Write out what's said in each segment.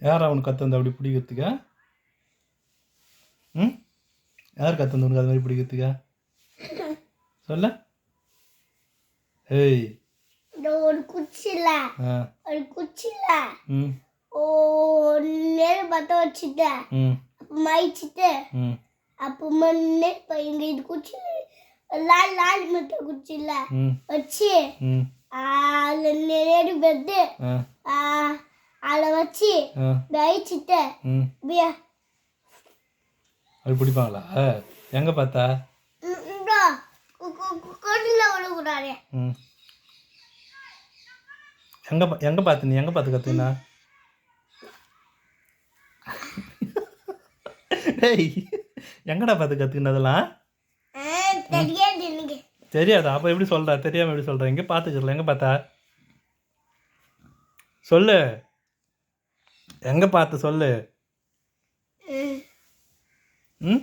யாரா உனக்கு கற்றுந்து அப்படி பிடிக்கிறதுக்கா? ம், யார் கற்றுந்து உனக்கு அது மாதிரி பிடிக்கிறதுக்கா? சொல்ல. ஏய். ஒரு குச்சில ம் நேரு பற்ற வச்சுட்டேன். ம் மயிச்சிட்டு ம் அப்போ முன்னே இப்போ இங்கே இது குச்சி லால் மட்ட குச்சில வச்சு அதில் நேரு பெட்டு அதில் வச்சு மயிச்சிட்டு அது பிடிப்பாங்களா? எங்கே பார்த்தா? கொட்டில் விடக்கூடாது. ம் எங்கே பார்த்து நீ எங்கே பார்த்து கற்றுக்கினா? டேய், எங்கடா பார்த்து கற்றுக்கினதெல்லாம்? தெரியாது எனக்கு. தெரியாதா? அப்போ எப்படி சொல்கிறா? தெரியாமல் எப்படி சொல்கிறேன்? எங்கே பார்த்துக்கிறல? எங்கே பார்த்தா சொல்லு. எங்கே பார்த்து சொல்லு. ம்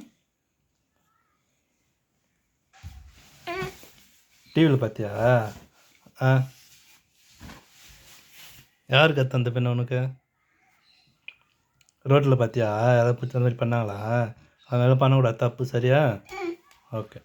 டிவியில் பார்த்தியா? ஆ, யார் கற்று அந்த பெண்ணை உனக்கு? ரோட்டில் பார்த்தியா? யாராவது பிடிச்ச மாதிரி பண்ணாங்களா? அதனால பண்ணக்கூடாது, தப்பு. சரியா? ஓகே.